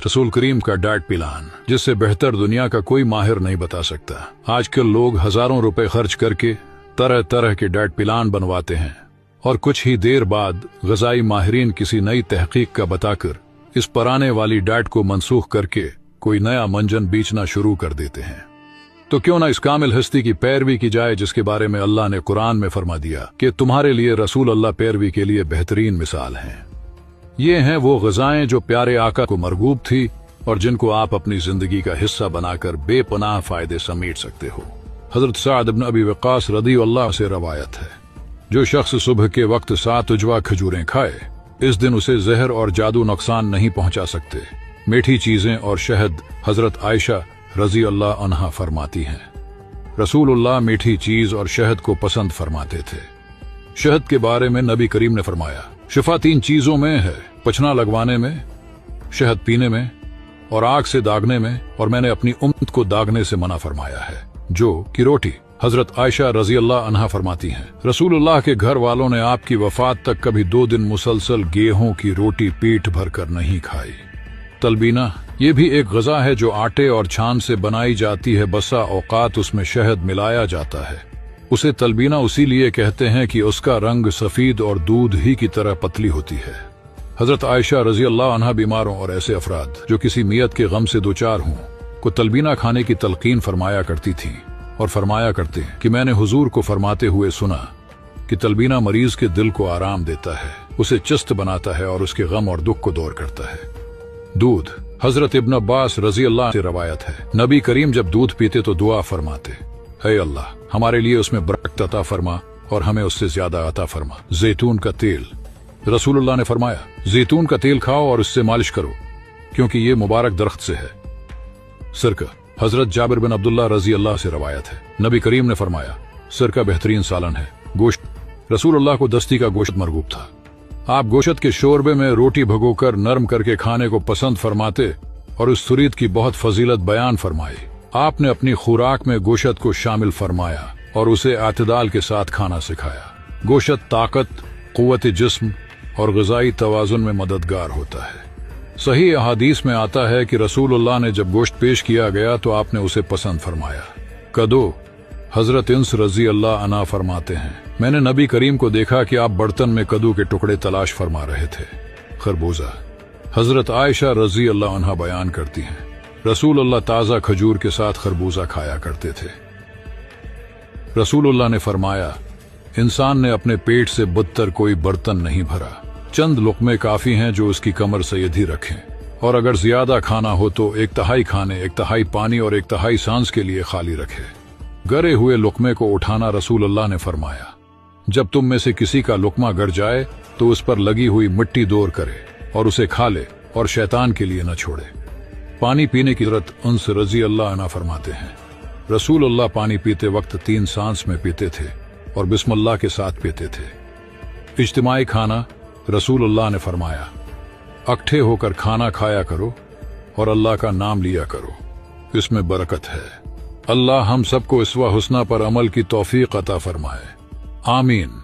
रसूल करीम का diet plan, जिससे बेहतर दुनिया का कोई माहिर नहीं बता सकता। आजकल लोग हजारों रुपए खर्च करके तरह तरह के डाइट प्लान बनवाते हैं और कुछ ही देर बाद ग़िज़ाई माहिरीन किसी नई तहकीक का बताकर इस पुराने वाली डाइट को मनसूख करके कोई नया मंजन बेचना शुरू कर देते हैं। तो क्यों ना इस कामिल हस्ती की पैरवी की जाए जिसके बारे में अल्लाह ने कुरान में फरमा दिया कि तुम्हारे लिए रसूल अल्लाह पैरवी के लिए बेहतरीन मिसाल हैं। ये हैं वो ग़िज़ाएं जो प्यारे आका को मरगूब थी और जिनको आप अपनी जिंदगी का हिस्सा बनाकर बेपनाह फायदे समेट सकते हो। हजरत साद इब्न अबी वक़ास रज़ियल्लाहु से रवायत है, जो शख्स सुबह के वक्त 7 उजवा खजूरें खाए, इस दिन उसे जहर और जादू नुकसान नहीं पहुंचा सकते। मीठी चीजें और शहद। हजरत आयशा रज़ियल्लाहु अन्हा फरमाती हैं, रसूलुल्लाह मीठी चीज और शहद को पसंद फरमाते थे। शहद के बारे में नबी करीम ने फरमाया, शिफा 3 चीजों में है, पचना लगवाने में, शहद पीने में और आग से दागने में, और मैंने अपनी उम्मत को दागने से मना फरमाया है, जो कि रोटी। हजरत आयशा रज़ियल्लाहु अन्हा फरमाती हैं, रसूलुल्लाह के घर वालों ने आपकी वफात तक कभी 2 दिन मुसलसल गेहूं की रोटी पेट भर कर नहीं खाई। तलबीना, ये भी एक ग़िज़ा है जो आटे और छान से बनाई जाती है। बसा औकात उसमें शहद मिलाया जाता है। उसे तलबीना उसी लिए कहते हैं कि उसका रंग सफेद और दूध ही की तरह पतली होती है। हजरत आयशा रज़ियल्लाहु अन्हा बीमारों और ऐसे अफराद जो किसी मियत के गम से दोचार हों को तलबीना खाने की तलकीन फरमाया करती थी और फरमाया करते हैं कि मैंने हुजूर को फरमाते हुए सुना कि तलबीना मरीज के दिल को आराम देता है, उसे चुस्त बनाता है और उसके गम और दुख को दूर करता है। दूध। हजरत इब्न अब्बास रज़ियल्लाहु से रवायत है, नबी करीम जब दूध पीते तो दुआ फरमाते, हे अल्लाह, हमारे लिए उसमें बरकत अता फरमा और हमें उससे ज्यादा अता फरमा। जैतून का तेल। रसूलुल्लाह ने फरमाया, जैतून का तेल खाओ और उससे मालिश करो, क्योंकि ये मुबारक दरख्त से है। सिरका। हजरत जाबिर बिन अब्दुल्लाह रज़ियल्लाहु से रवायत है, नबी करीम ने फरमाया, सिरका बेहतरीन सालन है। गोश्त। रसूलुल्लाह को दस्ती का गोश्त मरगूब था। आप गोश्त के शोरबे में रोटी भगोकर नरम करके खाने को पसंद फरमाते और उस सुरीद की बहुत फजीलत बयान फरमाई। आपने अपनी खुराक में गोश्त को शामिल फरमाया और उसे आतिदाल के साथ खाना सिखाया। गोश्त ताकत, कुव्वत जिस्म और ग़िज़ाई तवाज़ुन में मददगार होता है। सही अहादीस में आता है कि रसूलुल्लाह ने जब गोश्त पेश किया गया तो आपने उसे पसंद फरमाया। कदो। हजरत इंस रज़ियल्लाहु अन्हा फरमाते हैं, मैंने नबी करीम को देखा कि आप बर्तन में कद्दू के टुकड़े तलाश फरमा रहे थे। खरबूजा। हजरत आयशा रज़ियल्लाहु अन्हा बयान करती हैं, रसूलुल्लाह ताज़ा खजूर के साथ खरबूजा खाया करते थे। रसूलुल्लाह ने फरमाया, इंसान ने अपने पेट से बदतर कोई बर्तन नहीं भरा। चंद लुक़मे काफी हैं जो उसकी कमर सैयदी रखें, और अगर ज्यादा खाना हो तो 1/3 खाने, 1/3 पानी और 1/3 सांस के लिए खाली रखे। गरे हुए लुक़मे को उठाना। रसूलुल्लाह ने फरमाया, जब तुम में से किसी का लुक़मा गर जाए तो उस पर लगी हुई मिट्टी दूर करे और उसे खा ले और शैतान के लिए न छोड़े। पानी पीने की हज़रत उन्स रज़ियल्लाहु अन्हा फरमाते हैं, रसूलुल्लाह पानी पीते वक्त 3 सांस में पीते थे और बिस्मिल्लाह के साथ पीते थे। इज्तिमाई खाना। रसूलुल्लाह ने फरमाया, इकट्ठे होकर खाना खाया करो और अल्लाह का नाम लिया करो, इसमें बरकत है। अल्लाह हम सबको इस्वा हुस्ना पर अमल की तौफीक अता फरमाए। आमीन।